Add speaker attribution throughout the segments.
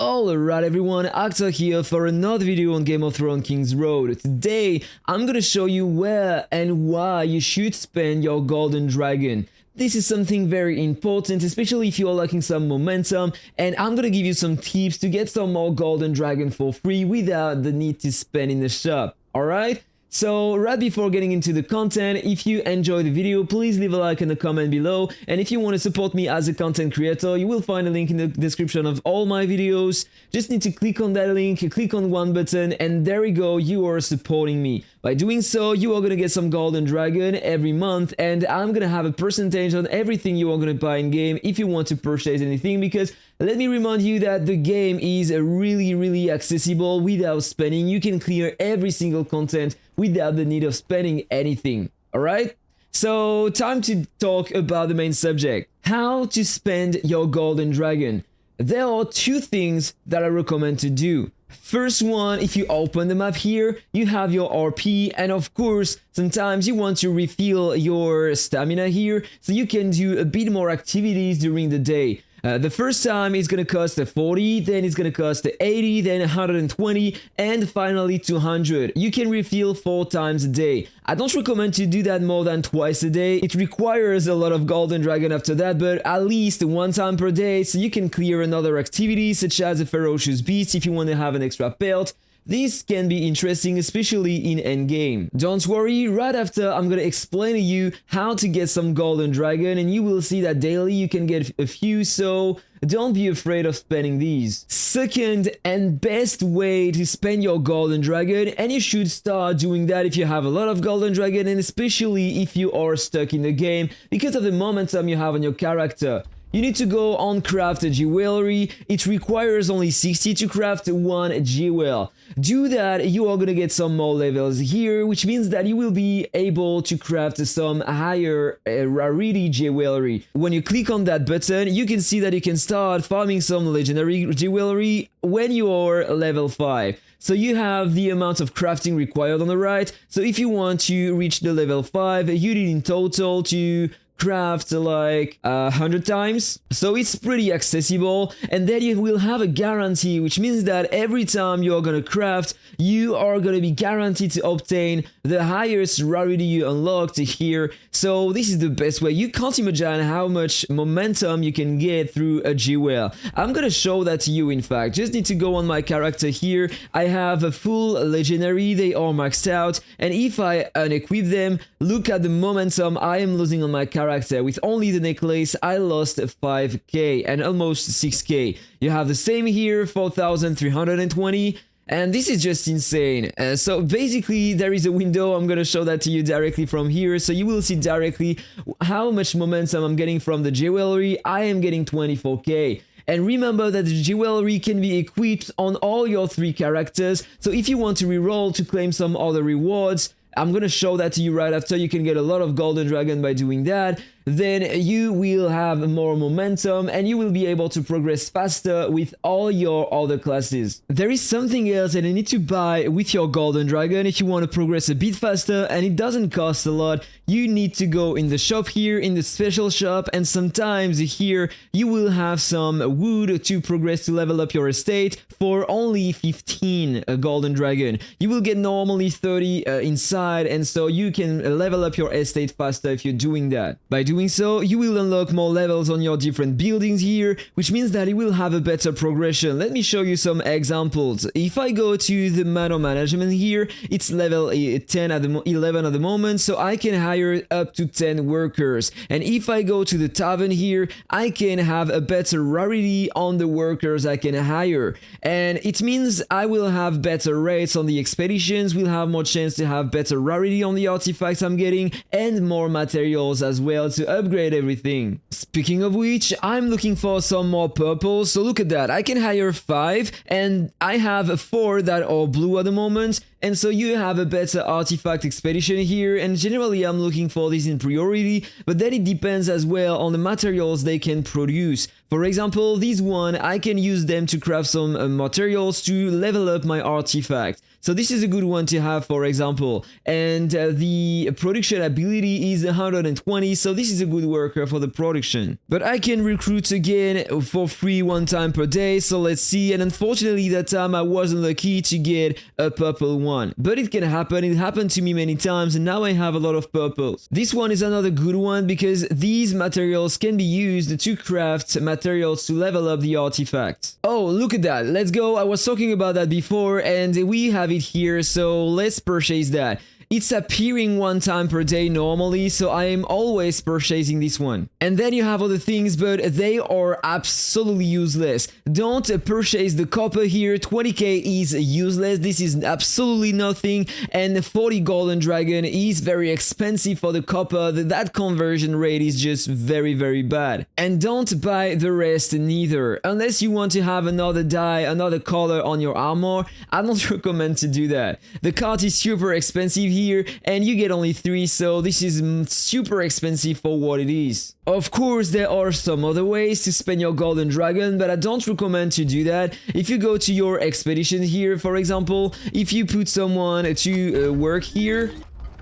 Speaker 1: Alright everyone, Actor here for another video on Game of Thrones Kingsroad. Today, I'm gonna show you where and why you should spend your golden dragon. This is something very important, especially if you are lacking some momentum, and I'm gonna give you some tips to get some more golden dragon for free without the need to spend in the shop, alright? So right before getting into the content, if you enjoyed the video, please leave a like and a comment below, and if you want to support me as a content creator, you will find a link in the description of all my videos. Just need to click on that link, click on one button, and there we go, you are supporting me. By doing so, you are gonna get some golden dragon every month, and I'm gonna have a percentage on everything you are gonna buy in game if you want to purchase anything, because let me remind you that the game is really accessible without spending. You can clear every single content without the need of spending anything, alright? So time to talk about the main subject, how to spend your golden dragon. There are two things that I recommend to do. First one, if you open the map here, you have your RP, and of course, sometimes you want to refill your stamina here, so you can do a bit more activities during the day. The first time it's gonna cost 40, then it's gonna cost 80, then 120, and finally 200. You can refill 4 times a day. I don't recommend to do that more than twice a day. It requires a lot of golden dragon after that, but at least 1 time per day, so you can clear another activity such as a ferocious beast if you want to have an extra pelt. This can be interesting, especially in endgame. Don't worry, right after I'm gonna explain to you how to get some golden dragon, and you will see that daily you can get a few, so don't be afraid of spending these. Second and best way to spend your golden dragon, and you should start doing that if you have a lot of golden dragon, and especially if you are stuck in the game because of the momentum you have on your character. You need to go on craft a jewelry. It requires only 60 to craft 1 jewel. Do that, you are gonna get some more levels here, which means that you will be able to craft some higher rarity jewelry. When you click on that button, you can see that you can start farming some legendary jewelry when you are level 5. So you have the amount of crafting required on the right. So if you want to reach the level 5, you need in total to craft like 100 times, so it's pretty accessible, and then you will have a guarantee, which means that every time you're gonna craft, you are gonna be guaranteed to obtain the highest rarity you unlocked here. So this is the best way. You can't imagine how much momentum you can get through a jewel. I'm gonna show that to you. In fact, just need to go on my character here. I have a full legendary, they are maxed out, and if I unequip them, look at the momentum I am losing on my character. With only the necklace, I lost 5k and almost 6k. You have the same here, 4,320. And this is just insane. So basically there is a window. I'm gonna show that to you directly from here, so you will see directly how much momentum I'm getting from the jewelry. I am getting 24k. And remember that the jewelry can be equipped on all your 3 characters, so if you want to reroll to claim some other rewards, I'm gonna show that to you right after. You can get a lot of golden dragon by doing that. Then you will have more momentum and you will be able to progress faster with all your other classes. There is something else that you need to buy with your golden dragon if you want to progress a bit faster, and it doesn't cost a lot. You need to go in the shop here, in the special shop, and sometimes here you will have some wood to progress to level up your estate for only 15 golden dragon. You will get normally 30 inside, and so you can level up your estate faster if you're doing that. By doing so, you will unlock more levels on your different buildings here, which means that you will have a better progression. Let me show you some examples. If I go to the manor management here, it's level 10 at the 11 at the moment, so I can hire up to 10 workers. And if I go to the tavern here, I can have a better rarity on the workers I can hire. And it means I will have better rates on the expeditions, will have more chance to have better rarity on the artifacts I'm getting, and more materials as well to upgrade everything. Speaking of which, I'm looking for some more purple, so look at that. I can hire 5, and I have 4 that are blue at the moment, and so you have a better artifact expedition here, and generally I'm looking for this in priority, but then it depends as well on the materials they can produce. For example, this one, I can use them to craft some materials to level up my artifact. So this is a good one to have, for example, and the production ability is 120, so this is a good worker for the production. But I can recruit again for free 1 time per day, so let's see, and unfortunately that time I wasn't lucky to get a purple one. But it can happen, it happened to me many times, and now I have a lot of purples. This one is another good one because these materials can be used to craft materials to level up the artifacts. Oh, look at that, let's go, I was talking about that before, and we have it here, so let's purchase that. It's appearing 1 time per day normally, so I am always purchasing this one. And then you have other things, but they are absolutely useless. Don't purchase the copper here, 20k is useless, this is absolutely nothing, and 40 golden dragon is very expensive for the copper, that conversion rate is just very bad. And don't buy the rest neither, unless you want to have another dye, another color on your armor, I don't recommend to do that. The card is super expensive here, and you get only 3, so this is super expensive for what it is. Of course, there are some other ways to spend your golden dragon, but I don't recommend to do that. If you go to your expedition here, for example, if you put someone to work here,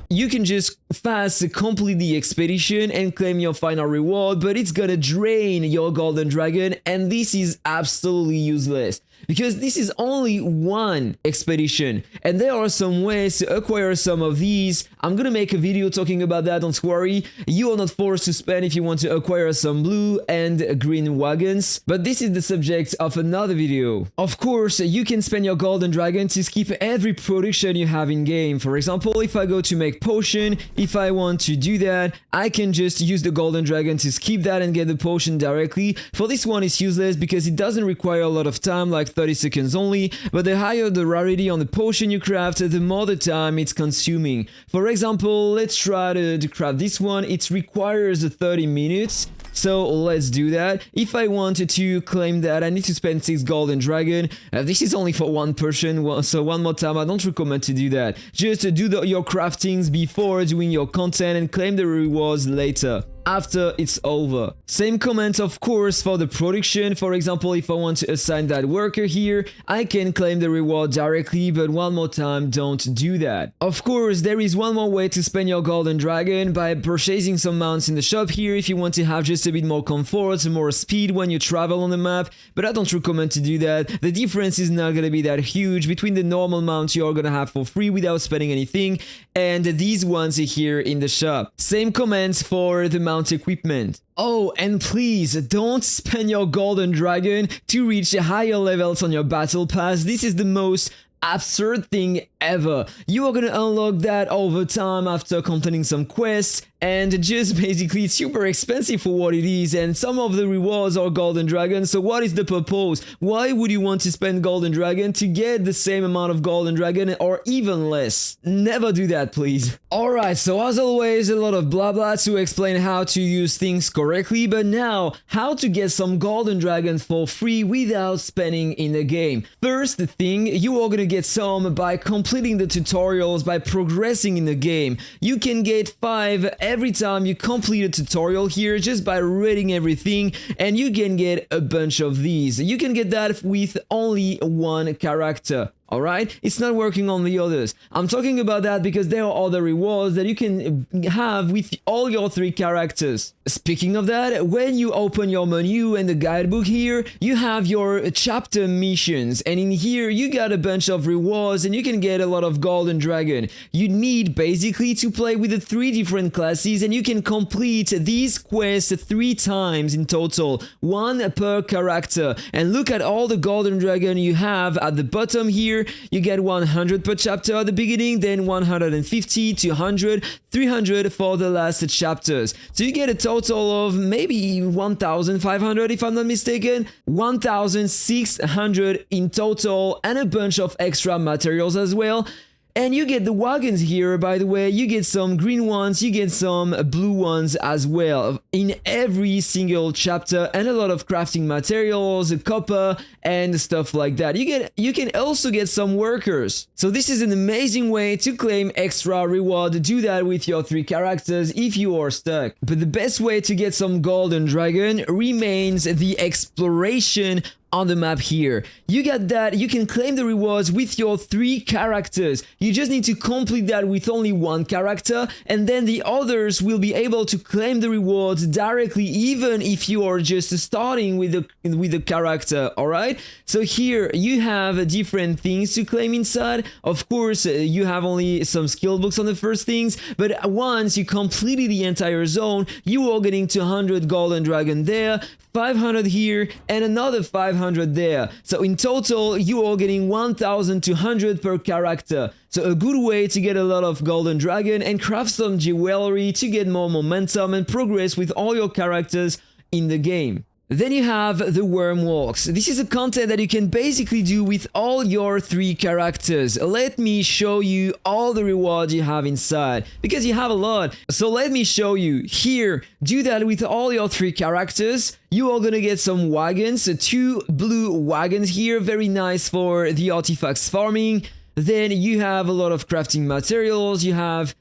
Speaker 1: you can just fast complete the expedition and claim your final reward, but it's gonna drain your golden dragon, and this is absolutely useless because this is only 1 expedition, and there are some ways to acquire some of these. I'm gonna make a video talking about that, don't worry. You are not forced to spend if you want to acquire some blue and green wagons, but this is the subject of another video. Of course, you can spend your golden dragon to skip every production you have in game. For example, if I go to make potion, if I want to do that, I can just use the golden dragon to skip that and get the potion directly. For this one, it's useless because it doesn't require a lot of time, like 30 seconds only, but the higher the rarity on the potion you craft, the more the time it's consuming. For example, let's try to craft this one. It requires 30 minutes. So let's do that. If I wanted to claim that, I need to spend 6 golden dragon. This is only for 1 person, so one more time, I don't recommend to do that. Just do your craftings before doing your content and claim the rewards later, after it's over. Same comment, of course, for the production. For example, if I want to assign that worker here, I can claim the reward directly, but one more time, don't do that. Of course, there is one more way to spend your golden dragon, by purchasing some mounts in the shop here if you want to have just a bit more comfort, more speed when you travel on the map, but I don't recommend to do that. The difference is not gonna be that huge between the normal mounts you are gonna have for free without spending anything and these ones here in the shop. Same comments for the mount equipment. Oh, and please don't spend your golden dragon to reach higher levels on your battle pass. This is the most absurd thing ever. You are gonna unlock that over time after completing some quests, and just basically it's super expensive for what it is, and some of the rewards are golden dragon, so what is the purpose? Why would you want to spend golden dragon to get the same amount of golden dragon or even less? Never do that, please. Alright, so as always, a lot of blah blah to explain how to use things correctly, but now how to get some golden dragon for free without spending in the game. First thing, you are gonna get some by completing the tutorials, by progressing in the game. You can get 5 every time you complete a tutorial here just by reading everything, and you can get a bunch of these. You can get that with only 1 character. Alright? It's not working on the others. I'm talking about that because there are other rewards that you can have with all your 3 characters. Speaking of that, when you open your menu and the guidebook here, you have your chapter missions, and in here you got a bunch of rewards and you can get a lot of golden dragon. You need basically to play with the 3 different classes, and you can complete these quests 3 times in total, 1 per character. And look at all the golden dragon you have at the bottom here. You get 100 per chapter at the beginning, then 150, 200, 300 for the last chapters. So you get a total of maybe 1,500 if I'm not mistaken, 1,600 in total, and a bunch of extra materials as well. And you get the wagons here, by the way, you get some green ones, you get some blue ones as well. in every single chapter, and a lot of crafting materials, copper, and stuff like that. You can also get some workers. So this is an amazing way to claim extra reward. Do that with your 3 characters if you are stuck. But the best way to get some golden dragon remains the exploration on the map here. You got that, you can claim the rewards with your 3 characters. You just need to complete that with only 1 character, and then the others will be able to claim the rewards directly, even if you are just starting with the character, alright? So here you have different things to claim inside. Of course, you have only some skill books on the first things, but once you completed the entire zone, you are getting 200 golden dragon there, 500 here, and another 500 there. So in total, you are getting 1,200 per character. So a good way to get a lot of golden dragon and craft some jewelry to get more momentum and progress with all your characters in the game. Then you have the WORMWALKS. This is a content that you can basically do with all your 3 characters. Let me show you all the rewards you have inside, because you have a lot. So let me show you. Here, do that with all your 3 characters. You are gonna get some wagons, 2 blue wagons here, very nice for the artifacts farming. Then you have a lot of crafting materials. You have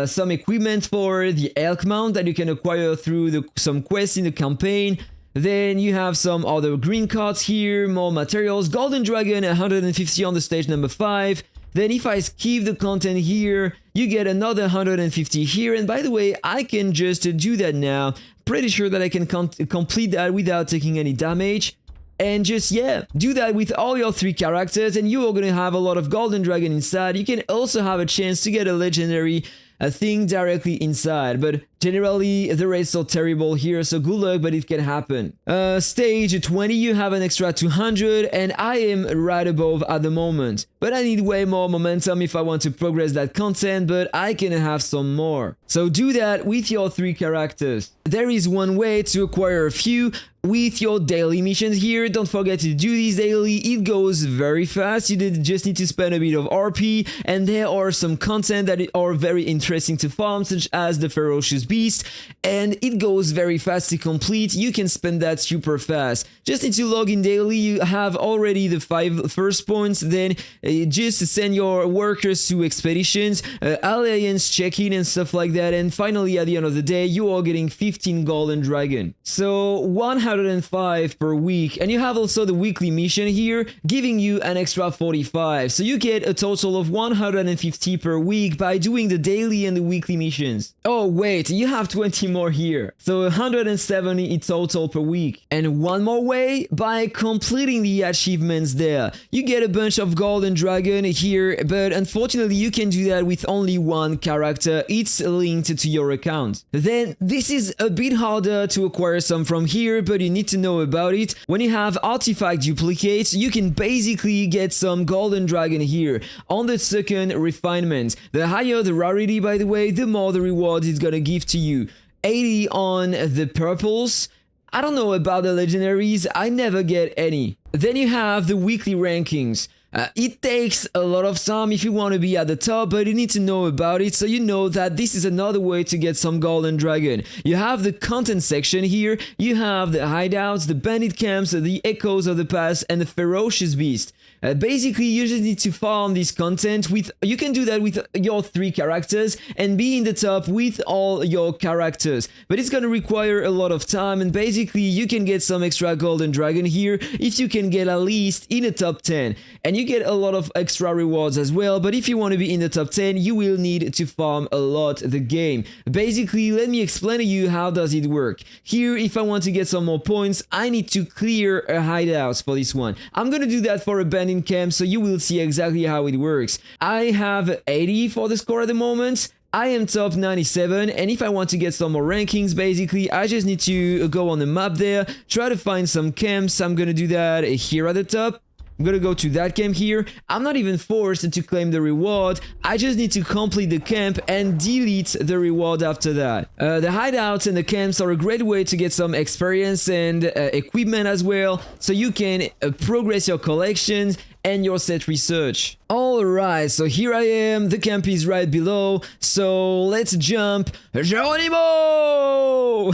Speaker 1: some equipment for the elk mount that you can acquire through some quests in the campaign. Then you have some other green cards here, more materials, golden dragon 150 on the stage number 5. Then if I skip the content here, you get another 150 here. And by the way, I can just do that now. Pretty sure that I can complete that without taking any damage. And just, yeah, do that with all your 3 characters, and you are gonna have a lot of golden dragon inside. You can also have a chance to get a legendary thing directly inside, but generally the rates are terrible here, so good luck, but it can happen. Stage 20, you have an extra 200, and I am right above at the moment. But I need way more momentum if I want to progress that content, but I can have some more. So do that with your 3 characters. There is one way to acquire a few with your daily missions here. Don't forget to do these daily. It goes very fast. You just need to spend a bit of RP, and there are some content that are very interesting to farm, such as the ferocious beast, and it goes very fast to complete. You can spend that super fast. Just need to log in daily. You have already the 5 first points, then just send your workers to expeditions, alliance check-in and stuff like that, and finally at the end of the day you are getting 15 golden dragon. So 105 per week, and you have also the weekly mission here giving you an extra 45, so you get a total of 150 per week by doing the daily and the weekly missions. Oh wait, you have 20 more here, so 170 in total per week. And one more way, by completing the achievements there. You get a bunch of golden dragon here, but unfortunately you can do that with only 1 character. It's linked to your account. Then this is a bit harder to acquire some from here, but you need to know about it. When you have artifact duplicates, you can basically get some golden dragon here on the second refinement. The higher the rarity, by the way, the more the reward is gonna give to you. 80 on the purples. I don't know about the legendaries, I never get any. Then you have the weekly rankings. It takes a lot of time if you want to be at the top, but you need to know about it, so you know that this is another way to get some golden dragon. You have the content section here, you have the hideouts, the bandit camps, the echoes of the past, and the ferocious beast. Basically, you just need to farm this content with, you can do that with your 3 characters and be in the top with all your characters, but it's gonna require a lot of time, and basically you can get some extra golden dragon here if you can get at least in the top 10, and you get a lot of extra rewards as well. But if you want to be in the top 10, you will need to farm a lot the game. Basically, let me explain to you how does it work. Here, if I want to get some more points, I need to clear a hideout for this one. I'm gonna do that for a bandit camp, so you will see exactly how it works. I have 80 for the score at the moment. I am top 97, and if I want to get some more rankings, basically I just need to go on the map there, try to find some camps. I'm gonna do that here at the top. I'm gonna go to that camp here. I'm not even forced to claim the reward. I just need to complete the camp and delete the reward after that. The hideouts and the camps are a great way to get some experience and equipment as well, so you can progress your collections and your set research. Alright, so here I am, the camp is right below, so let's jump. Geronimo!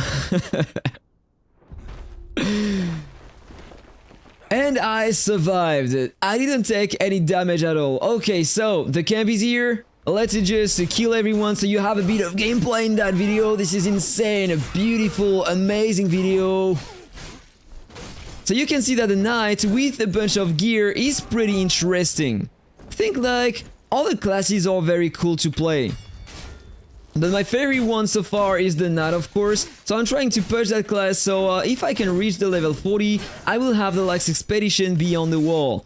Speaker 1: And I survived. I didn't take any damage at all. Okay, so the camp is here. Let's just kill everyone so you have a bit of gameplay in that video. This is insane, a beautiful, amazing video. So you can see that the knight with a bunch of gear is pretty interesting. I think like all the classes are very cool to play. But my favorite one so far is the knight, of course. So I'm trying to push that class, so if I can reach the level 40, I will have the last expedition beyond the wall.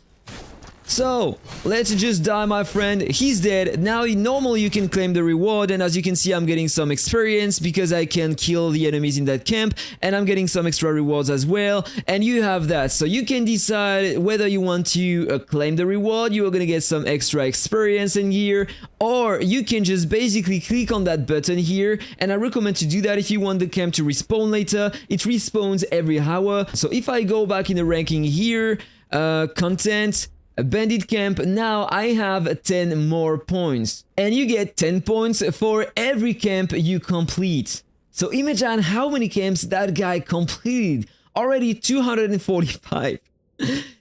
Speaker 1: So, let's just die, my friend. He's dead. Now, normally you can claim the reward, and as you can see, I'm getting some experience because I can kill the enemies in that camp, and I'm getting some extra rewards as well, and you have that. So you can decide whether you want to claim the reward, you are gonna get some extra experience in here, or you can just basically click on that button here, and I recommend to do that if you want the camp to respawn later. It respawns every hour. So if I go back in the ranking here, content, a bandit camp, now I have 10 more points. And you get 10 points for every camp you complete. So imagine how many camps that guy completed. Already 245.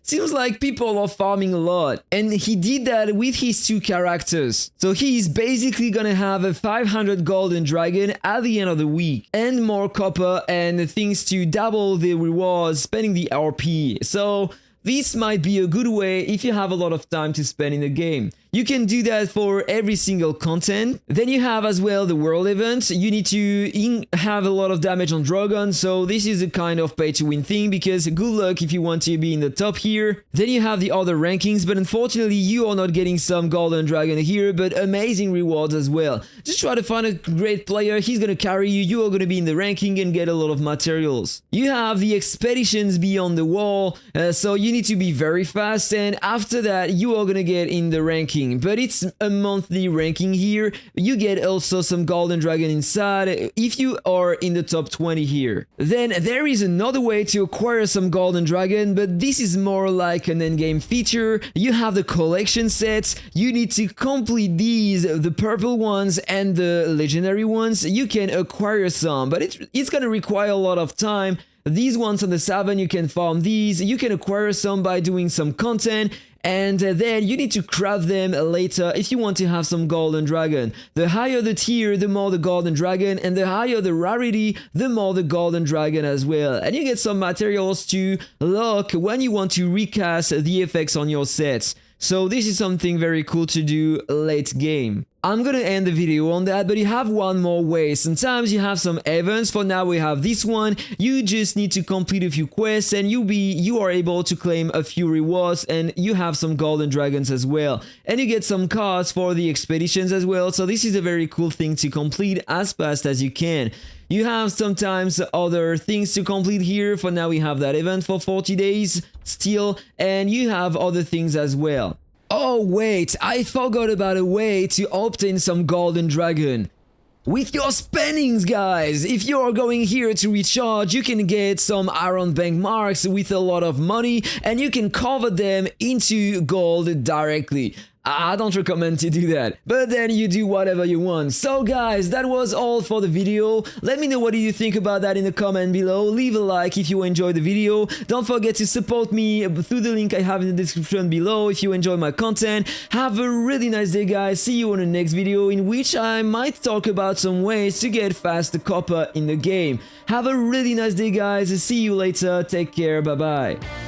Speaker 1: Seems like people are farming a lot. And he did that with his 2 characters. So he's basically gonna have a 500 golden dragon at the end of the week. And more copper and things to double the rewards, spending the RP. So this might be a good way if you have a lot of time to spend in the game. You can do that for every single content. Then you have as well the world events. You need to have a lot of damage on dragon, so this is a kind of pay to win thing because good luck if you want to be in the top here. Then you have the other rankings, but unfortunately you are not getting some golden dragon here, but amazing rewards as well. Just try to find a great player, he's gonna carry you, you are gonna be in the ranking and get a lot of materials. You have the expeditions beyond the wall, so you need to be very fast, and after that you are gonna get in the ranking. But it's a monthly ranking here. You get also some golden dragon inside if you are in the top 20 here. Then there is another way to acquire some golden dragon, but this is more like an endgame feature. You have the collection sets. You need to complete these, the purple ones and the legendary ones. You can acquire some, but it's gonna require a lot of time. These ones on the 7, you can farm these. You can acquire some by doing some content. And then you need to craft them later if you want to have some golden dragon. The higher the tier, the more the golden dragon, and the higher the rarity, the more the golden dragon as well. And you get some materials to lock when you want to recast the effects on your sets. So this is something very cool to do late game. I'm gonna end the video on that, but you have one more way. Sometimes you have some events. For now we have this one. You just need to complete a few quests and you are able to claim a few rewards, and you have some golden dragons as well. And you get some cards for the expeditions as well. So this is a very cool thing to complete as fast as you can. You have sometimes other things to complete here. For now we have that event for 40 days still, and you have other things as well. Oh wait, I forgot about a way to obtain some golden dragon. With your spendings, guys! If you're going here to recharge, you can get some iron bank marks with a lot of money, and you can convert them into gold directly. I don't recommend to do that, but then you do whatever you want. So guys, that was all for the video. Let me know what do you think about that in the comment below. Leave a like if you enjoyed the video. Don't forget to support me through the link I have in the description below if you enjoy my content. Have a really nice day, guys. See you on the next video, in which I might talk about some ways to get fast copper in the game. Have a really nice day, guys. See you later. Take care. Bye bye.